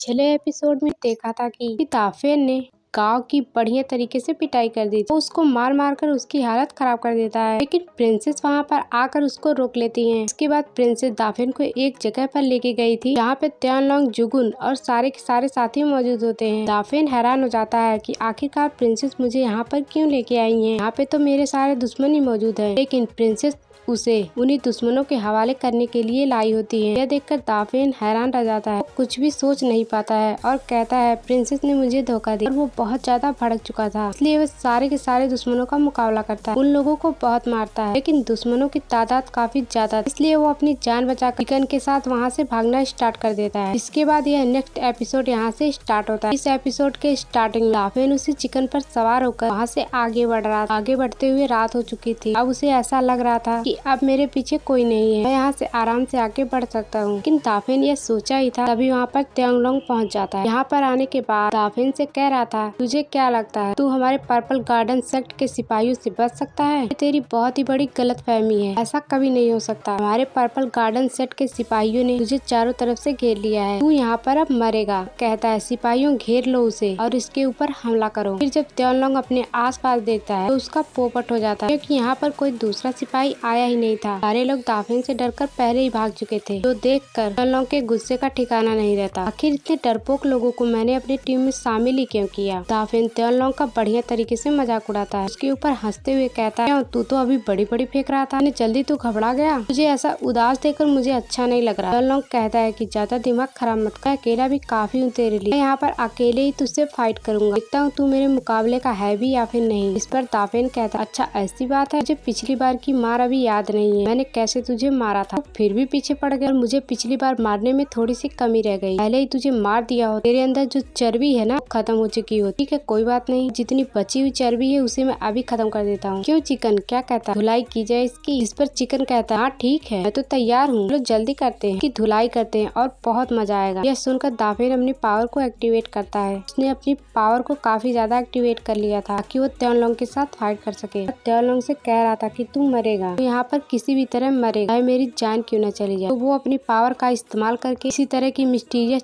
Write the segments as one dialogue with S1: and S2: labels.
S1: पिछले एपिसोड में देखा था कि दाफेन ने गांव की बढ़िया तरीके से पिटाई कर दी थी। तो उसको मार मार कर उसकी हालत खराब कर देता है, लेकिन प्रिंसेस वहां पर आकर उसको रोक लेती है। इसके बाद प्रिंसेस दाफेन को एक जगह पर लेके गई थी जहाँ पे त्यांगलोंग, जुगुन और सारे के सारे साथी मौजूद होते हैं। दाफेन हैरान हो जाता है कि आखिरकार प्रिंसेस मुझे यहाँ पर क्यों लेके आई है, यहाँ पे तो मेरे सारे दुश्मन ही मौजूद है। लेकिन प्रिंसेस उसे उन्हीं दुश्मनों के हवाले करने के लिए लाई होती है। यह देखकर दाफेन हैरान रह जाता है, कुछ भी सोच नहीं पाता है और कहता है प्रिंसेस ने मुझे धोखा दिया। और वो बहुत ज्यादा भड़क चुका था, इसलिए वह सारे के सारे दुश्मनों का मुकाबला करता है, उन लोगों को बहुत मारता है। लेकिन दुश्मनों की तादाद काफी ज्यादा, इसलिए वो अपनी जान बचाकर चिकन के साथ वहाँ से भागना स्टार्ट कर देता है। इसके बाद यह नेक्स्ट एपिसोड यहाँ से स्टार्ट होता है। इस एपिसोड के स्टार्टिंग दाफेन उसी चिकन पर सवार होकर वहाँ से आगे बढ़ रहा था। आगे बढ़ते हुए रात हो चुकी थी। अब उसे ऐसा लग रहा था कि अब मेरे पीछे कोई नहीं है, मैं यहाँ से आराम से आगे बढ़ सकता हूँ। लेकिन दाफेन यह सोचा ही था, तभी वहाँ पर त्यांगलोंग पहुँच जाता है। यहाँ पर आने के बाद दाफेन से कह रहा था, तुझे क्या लगता है तू हमारे पर्पल गार्डन सेक्ट के सिपाहियों से बच सकता है? ये तेरी बहुत ही बड़ी गलतफहमी है, ऐसा कभी नहीं हो सकता। हमारे पर्पल गार्डन सेक्ट के सिपाहियों ने तुझे चारों तरफ से घेर लिया है, तू यहाँ पर अब मरेगा। कहता है सिपाहियों घेर लो उसे और इसके ऊपर हमला करो। फिर जब त्यांगलोंग अपने आस पास देखता है तो उसका पोपट हो जाता है, क्योंकि यहाँ पर कोई दूसरा सिपाही आया ही नहीं था। सारे लोग दाफेन से डरकर पहले ही भाग चुके थे, जो देखकर त्यांगलोंग के गुस्से का ठिकाना नहीं रहता। आखिर इतने डरपोक लोगों को मैंने अपनी टीम में शामिल ही क्यों किया। दाफेन त्यांगलोंग का बढ़िया तरीके से मजाक उड़ाता है, उसके ऊपर हंसते हुए कहता है तू तो अभी बड़ी बड़ी फेंक रहा था, जल्दी तू घबरा गया, तुझे ऐसा उदास देखकर मुझे अच्छा नहीं लग रहा। त्यांगलोंग कहता है कि ज्यादा दिमाग खराब मत कर, अकेला भी काफी हूँ तेरे लिए, मैं यहाँ पर अकेले ही तुझसे फाइट करूंगा, देखता हूँ तू मेरे मुकाबले का है भी या फिर नहीं। इस पर दाफेन कहता है अच्छा ऐसी बात है, मुझे पिछली बार की मार अभी याद नहीं है, मैंने कैसे तुझे मारा था, फिर भी पीछे पड़ गया और मुझे पिछली बार मारने में थोड़ी सी कमी रह गई, पहले ही तुझे मार दिया हो, तेरे अंदर जो चर्बी है ना खत्म हो चुकी हो। ठीक है कोई बात नहीं, जितनी बची हुई चर्बी है उसे मैं अभी खत्म कर देता हूँ। क्यों चिकन क्या कहता है, धुलाई की जाए इसकी? इस पर चिकन कहता है हाँ ठीक है, मैं तो तैयार हूँ, चलो जल्दी करते हैं कि धुलाई करते हैं और बहुत मजा आएगा। यह सुनकर दाफेन अपनी पावर को एक्टिवेट करता है। उसने अपनी पावर को काफी ज्यादा एक्टिवेट कर लिया था ताकि वो त्यांगलोंग के साथ फाइट कर सके। त्यांगलोंग से कह रहा था कि तू मरेगा, तो यहाँ पर किसी भी तरह मरेगा, मेरी जान क्यों न चली जाए। तो वो अपनी पावर का इस्तेमाल करके इसी तरह की मिस्टीरियस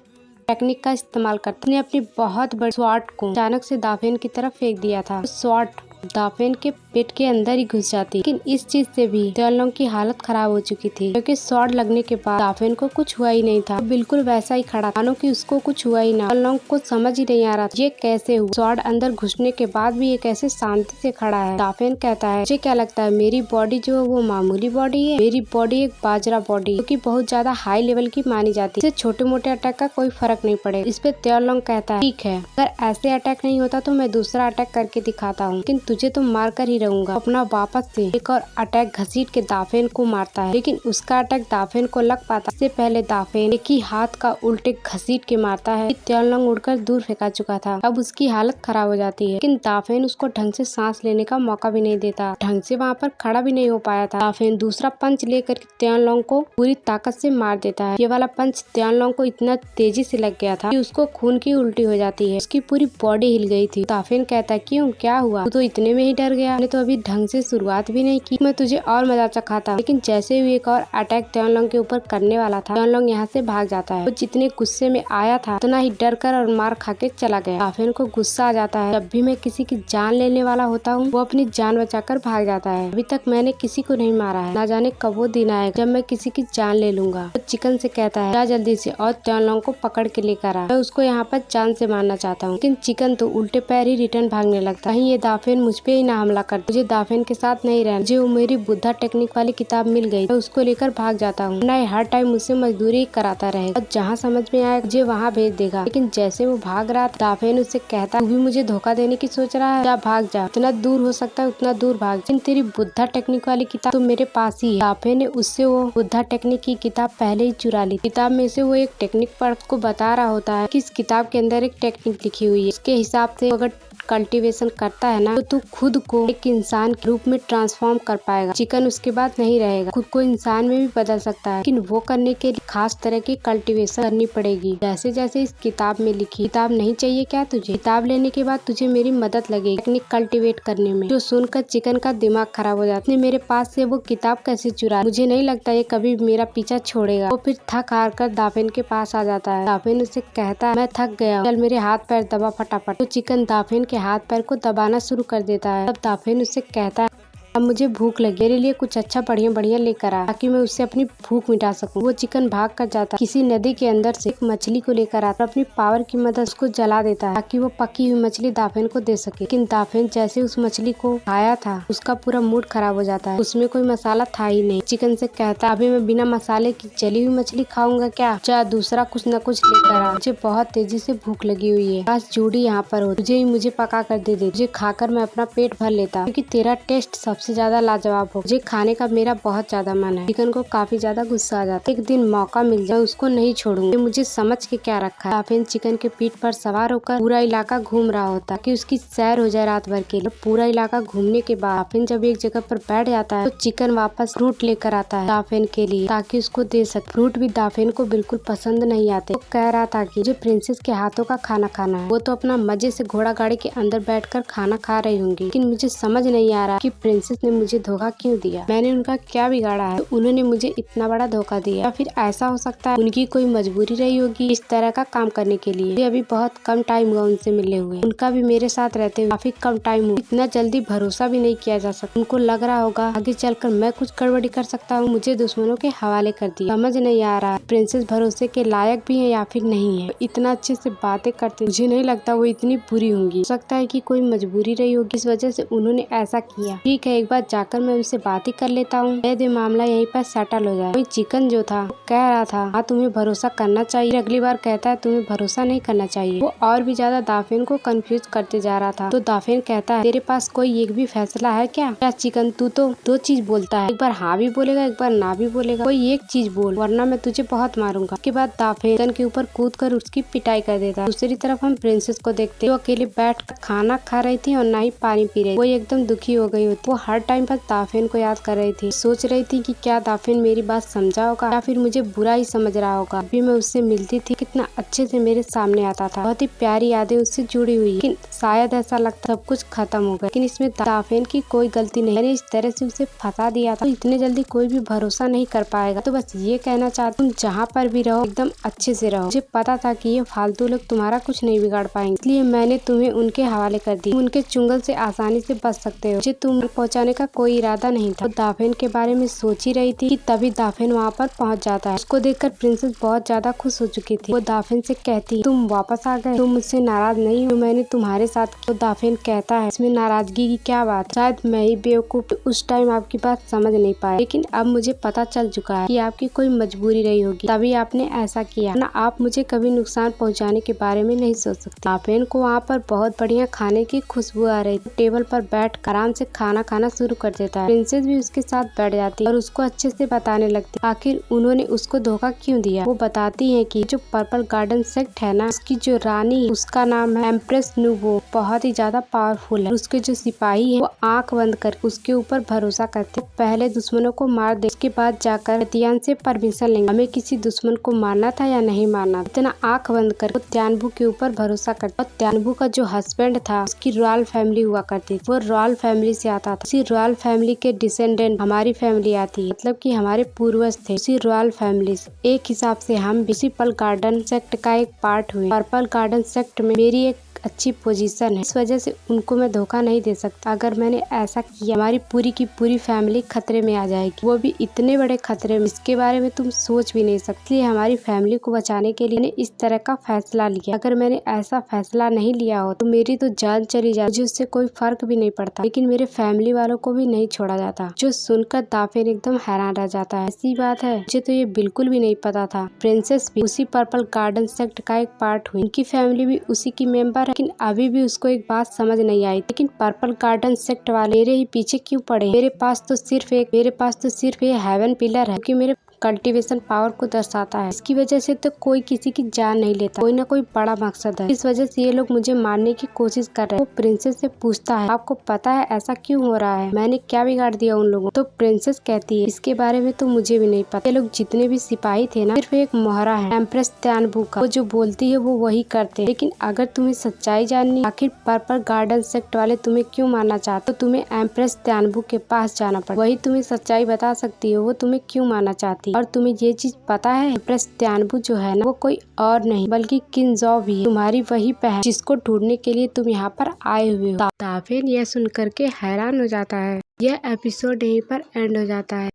S1: टेक्निक का इस्तेमाल करता। उसने अपनी बहुत बड़ी स्वॉर्ड को अचानक से दाफेन की तरफ फेंक दिया था। स्वॉर्ड दाफेन के पेट के अंदर ही घुस जाती, लेकिन इस चीज से भी त्यांगलोंग की हालत खराब हो चुकी थी, क्योंकि स्वॉर्ड लगने के बाद दाफेन को कुछ हुआ ही नहीं था, बिल्कुल वैसा ही खड़ा, मानो कि उसको कुछ हुआ ही ना। त्यांगलोंग को समझ ही नहीं आ रहा ये कैसे हुआ, स्वॉर्ड अंदर घुसने के बाद भी ये कैसे शांति से खड़ा है। दाफेन कहता है मुझे क्या लगता है मेरी बॉडी जो है वो मामूली बॉडी है, मेरी बॉडी एक बाजरा बॉडी, जो कि बहुत ज्यादा हाई लेवल की मानी जाती है, इससे छोटे मोटे अटैक का कोई फर्क नहीं पड़ेगा। इस पे त्यांगलोंग कहता है ठीक है, अगर ऐसे अटैक नहीं होता तो मैं दूसरा अटैक करके दिखाता हूँ, लेकिन तुझे तो मार कर ही रहूंगा। अपना वापस से एक और अटैक घसीट के दाफेन को मारता है, लेकिन उसका अटैक दाफेन को लग पाता, इससे पहले दाफेन एक ही हाथ का उल्टे घसीट के मारता है। त्यांगलोंग उड़कर दूर फेंका चुका था, अब उसकी हालत खराब हो जाती है, लेकिन दाफेन उसको ढंग से सांस लेने का मौका भी नहीं देता, ढंग से वहाँ पर खड़ा भी नहीं हो पाया था। दाफेन दूसरा पंच लेकर त्यांगलोंग को पूरी ताकत से मार देता है। ये वाला पंच त्यांगलोंग को इतना तेजी से लग गया था कि उसको खून की उल्टी हो जाती है, उसकी पूरी बॉडी हिल गई थी। दाफेन कहता है क्यों क्या हुआ, तू तो इतने में ही डर गया, मैंने तो अभी ढंग से शुरुआत भी नहीं की, मैं तुझे और मजा चखाता। लेकिन जैसे ही एक और अटैक त्यांगलोंग के ऊपर करने वाला था, त्यांगलोंग यहाँ से भाग जाता है। वो जितने गुस्से में आया था उतना ही डर कर और मार खा के चला गया। दाफेन को गुस्सा आ जाता है, जब भी मैं किसी की जान लेने वाला होता हूँ वो अपनी जान बचाकर भाग जाता है, अभी तक मैंने किसी को नहीं मारा है, ना जाने कब वो दिन आएगा जब मैं किसी की जान ले लूंगा। तो चिकन से कहता है जा जल्दी से और त्यांगलोंग को पकड़ के लेकर आ, मैं उसको यहाँ पर जान से मारना चाहता हूँ। लेकिन चिकन तो उल्टे पैर ही रिटर्न भागने लगता है, कहीं ये दाफेन मुझ पे ही ना हमला कर, मुझे दाफेन के साथ नहीं रहना, मुझे वो मेरी बुद्धा टेक्निक वाली किताब मिल गई, मैं उसको लेकर भाग जाता हूँ, ना हर टाइम मुझसे मजदूरी कराता रहेगा और जहाँ समझ में आए मुझे वहाँ भेज देगा। लेकिन जैसे वो भाग रहा था दाफेन उससे कहता तू भी मुझे धोखा देने की सोच रहा है, जा भाग जा, इतना दूर हो सकता है उतना दूर भाग, लेकिन तेरी बुद्धा टेक्निक वाली किताब तो मेरे पास ही है। दाफेन ने उससे वो बुद्धा टेक्निक की किताब पहले ही चुरा ली। किताब में से वो एक टेक्निक पढ़ को बता रहा होता है कि इस किताब के अंदर एक टेक्निक लिखी हुई है, उसके हिसाब से अगर कल्टीवेशन करता है ना, तो तू खुद को एक इंसान के रूप में ट्रांसफॉर्म कर पाएगा। चिकन उसके बाद नहीं रहेगा, खुद को इंसान में भी बदल सकता है, लेकिन वो करने के लिए खास तरह की कल्टीवेशन करनी पड़ेगी, जैसे जैसे इस किताब में लिखी। किताब नहीं चाहिए क्या तुझे? किताब लेने के बाद तुझे मेरी मदद लगेगी टेक्निक कल्टीवेट करने में। जो सुनकर चिकन का दिमाग खराब हो जाता है, मेरे पास से वो किताब कैसे चुरा? मुझे नहीं लगता ये कभी मेरा पीछा छोड़ेगा। वो फिर थक हार कर दाफिन के पास आ जाता है। दाफिन उसे कहता है, मैं थक गया, चल मेरे हाथ पैर दबा फटाफट। तो चिकन दाफिन के हाथ पैर को दबाना शुरू कर देता है। तब दाफिन उसे कहता है, अब मुझे भूख लगी, मेरे लिए कुछ अच्छा बढ़िया बढ़िया लेकर आ, ताकि मैं उससे अपनी भूख मिटा सकूं। वो चिकन भाग कर जाता है, किसी नदी के अंदर से एक मछली को लेकर आता है, अपनी पावर की मदद उसको जला देता है, ताकि वो पकी हुई मछली दाफिन को दे सके। लेकिन दाफिन जैसे उस मछली को खाया था, उसका पूरा मूड खराब हो जाता है। उसमें कोई मसाला था ही नहीं। चिकन से कहता है, अभी मैं बिना मसाले की जली हुई मछली खाऊंगा क्या? जा दूसरा कुछ न कुछ लेकर आ, मुझे बहुत तेजी से भूख लगी हुई है। काश जूडी यहाँ पर हो, तुझे ही मुझे पका कर दे मुझे खाकर मैं अपना पेट भर लेता, क्योंकि तेरा टेस्ट सबसे ज्यादा लाजवाब हो। मुझे खाने का मेरा बहुत ज्यादा मन है। चिकन को काफी ज्यादा गुस्सा आ जाता है। एक दिन मौका मिल जाए उसको नहीं छोड़ूंगी, मुझे समझ के क्या रखा है। दाफिन चिकन के पीठ पर सवार होकर पूरा इलाका घूम रहा होता कि उसकी सैर हो जाए रात भर के लिए। पूरा इलाका घूमने के बाद दाफिन जब एक जगह पर बैठ जाता है, तो चिकन वापस फ्रूट लेकर आता है दाफिन के लिए, ताकि उसको दे सके। फ्रूट भी दाफिन को बिल्कुल पसंद नहीं आते। वो कह रहा था कि मुझे प्रिंसेस के हाथों का खाना खाना है। वो तो अपना मजे से घोड़ा गाड़ी के अंदर बैठकर खाना खा रही होंगी, लेकिन मुझे समझ नहीं आ रहा कि प्रिंसेस ने मुझे धोखा क्यों दिया। मैंने उनका क्या बिगाड़ा है, उन्होंने मुझे इतना बड़ा धोखा दिया? या फिर ऐसा हो सकता है उनकी कोई मजबूरी रही होगी इस तरह का काम करने के लिए। अभी बहुत कम टाइम हुआ उनसे मिले हुए, उनका भी मेरे साथ रहते हुए काफी कम टाइम हुआ। इतना जल्दी भरोसा भी नहीं किया जा सकता। उनको लग रहा होगा आगे चलकर मैं कुछ गड़बड़ी कर सकता हूँ, मुझे दुश्मनों के हवाले कर दिया। समझ नहीं आ रहा प्रिंसेस भरोसे के लायक भी है या फिर नहीं है। इतना अच्छे से बातें करते, मुझे नहीं लगता वो इतनी बुरी होंगी। हो सकता है कि कोई मजबूरी रही होगी, इस वजह से उन्होंने ऐसा किया। ठीक है, एक बार जाकर मैं उनसे बात ही कर लेता हूँ, शायद ये मामला यहीं पर सेटल हो जाए। वही चिकन जो था कह रहा था, हाँ तुम्हें भरोसा करना चाहिए, अगली बार कहता है तुम्हें भरोसा नहीं करना चाहिए। वो और भी ज्यादा दाफिन को कंफ्यूज करते जा रहा था। तो दाफिन कहता है, तेरे पास कोई एक भी फैसला है क्या? चिकन तू तो दो चीज बोलता है, एक बार हाँ भी बोलेगा, एक बार ना भी बोलेगा। कोई एक चीज बोल वरना मैं तुझे बहुत मारूंगा। उसके बाद दाफिन चिकन के ऊपर कूद कर उसकी पिटाई कर देता है। दूसरी तरफ हम प्रिंसेस को देखते, वो अकेले बैठ कर खाना खा रही थी और ना ही पानी पी रही। वो एकदम दुखी हो गई होती। वो हर टाइम पर दाफिन को याद कर रही थी, सोच रही थी कि क्या दाफिन मेरी बात समझा होगा या फिर मुझे बुरा ही समझ रहा होगा। अभी मैं उससे मिलती थी, कितना अच्छे से मेरे सामने आता था, बहुत ही प्यारी यादें उससे जुड़ी हुई, लेकिन शायद ऐसा लगता सब कुछ खत्म हो गया। लेकिन इसमें दाफिन की कोई गलती नहीं, मैंने इस तरह से उसे फंसा दिया था। तो इतने जल्दी कोई भी भरोसा नहीं कर पाएगा। तो बस ये कहना चाहती हूँ, जहाँ पर भी रहो एकदम अच्छे से रहो। मुझे पता था कि ये फालतू लोग तुम्हारा कुछ नहीं बिगाड़ पाएंगे, इसलिए मैंने तुम्हें उनके हवाले कर दी। उनके चुंगल से आसानी से बच सकते हो, मुझे तुम पहुँचाने का कोई इरादा नहीं था। दाफिन के बारे में सोच ही रही थी कि तभी दाफिन वहाँ पर पहुँच जाता है। उसको देखकर प्रिंसेस बहुत ज्यादा खुश हो चुकी थी। वो दाफिन से कहती, तुम वापस आ गए, तुम मुझसे नाराज नहीं हो, मैंने तुम्हारे साथ। तो दाफिन कहता है, इसमें नाराजगी की क्या बात? शायद मैं ही बेवकूफ उस टाइम आपकी बात समझ नहीं पाया, लेकिन अब मुझे पता चल चुका है कि आपकी कोई मजबूरी रही होगी, तभी आपने ऐसा किया, ना आप मुझे कभी नुकसान पहुँचाने के बारे में नहीं सोच सकते। दाफिन को वहाँ पर बहुत बढ़िया खाने की खुशबू आ रही थी। टेबल पर बैठ आराम से खाना खाना शुरू कर देता है। प्रिंसेस भी उसके साथ बैठ जाती है और उसको अच्छे से बताने लगती है आखिर उन्होंने उसको धोखा क्यों दिया। वो बताती है कि जो पर्पल गार्डन सेक्ट है ना, उसकी जो रानी है उसका नाम है एम्प्रेस नूवो, बहुत ही ज्यादा पावरफुल है। उसके जो सिपाही है वो आंख बंद कर उसके ऊपर भरोसा करते, पहले दुश्मनों को मार दे, उसके बाद जाकर तियान से परमिशन लेंगे हमें किसी दुश्मन को मारना था या नहीं मारना। इतना आंख बंद कर वो त्यानबू के ऊपर भरोसा करता। और त्यानबू का जो हस्बैंड था उसकी रॉयल फैमिली हुआ करती थी, वो रॉयल फैमिली से आता था। उसी रॉयल फैमिली के डिसेंडेंट हमारी फैमिली आती है, मतलब कि हमारे पूर्वज थे उसी रॉयल फैमिली से। एक हिसाब से हम इसी पर्पल गार्डन सेक्ट का एक पार्ट हुए। पर्पल गार्डन सेक्ट में मेरी एक अच्छी पोजीशन है, इस वजह से उनको मैं धोखा नहीं दे सकता। अगर मैंने ऐसा किया हमारी पूरी की पूरी फैमिली खतरे में आ जाएगी, वो भी इतने बड़े खतरे में इसके बारे में तुम सोच भी नहीं सकती। इसलिए हमारी फैमिली को बचाने के लिए मैंने इस तरह का फैसला लिया। अगर मैंने ऐसा फैसला नहीं लिया हो तो मेरी तो जान चली जाए, मुझे उससे कोई फर्क भी नहीं पड़ता, लेकिन मेरे फैमिली वालों को भी नहीं छोड़ा जाता। जो सुनकर दाफिन एकदम हैरान रह जाता है, ऐसी बात है, मुझे तो ये बिल्कुल भी नहीं पता था। प्रिंसेस भी उसी पर्पल गार्डन सेक्ट का एक पार्ट हुई, उनकी फैमिली भी उसी की मेंबर है, लेकिन अभी भी उसको एक बात समझ नहीं आई, लेकिन पर्पल गार्डन सेक्ट वाले मेरे ही पीछे क्यों पड़े? मेरे पास तो सिर्फ ये हेवन पिलर है, क्योंकि मेरे कल्टीवेशन पावर को दर्शाता है। इसकी वजह से तो कोई किसी की जान नहीं लेता, कोई ना कोई बड़ा मकसद है। इस वजह से ये लोग मुझे मारने की कोशिश कर रहे हैं। वो प्रिंसेस से पूछता है आपको पता है ऐसा क्यों हो रहा है, मैंने क्या बिगाड़ दिया उन लोगों। तो प्रिंसेस कहती है इसके बारे में तो मुझे भी नहीं पता। ये लोग जितने भी सिपाही थे ना, सिर्फ एक मोहरा है एम्प्रेस त्यानबू का। वो जो बोलती है वो वही करते हैं। लेकिन अगर तुम्हें सच्चाई जाननी, आखिर पर्पल गार्डन सेक्ट वाले तुम्हें क्यों मारना चाहते, तो तुम्हें एम्प्रेस त्यानबू के पास जाना पड़ेगा। वही तुम्हें सच्चाई बता सकती है वो तुम्हें क्यों मारना चाहती है। और तुम्हें ये चीज पता है एम्प्रेस त्यानबू जो है ना, वो कोई और नहीं बल्कि किंजॉ भी है, तुम्हारी वही बहन जिसको ढूंढने के लिए तुम यहाँ पर आए हुए हो। ताफेन यह सुन करके हैरान हो जाता है। यह एपिसोड यहीं पर एंड हो जाता है।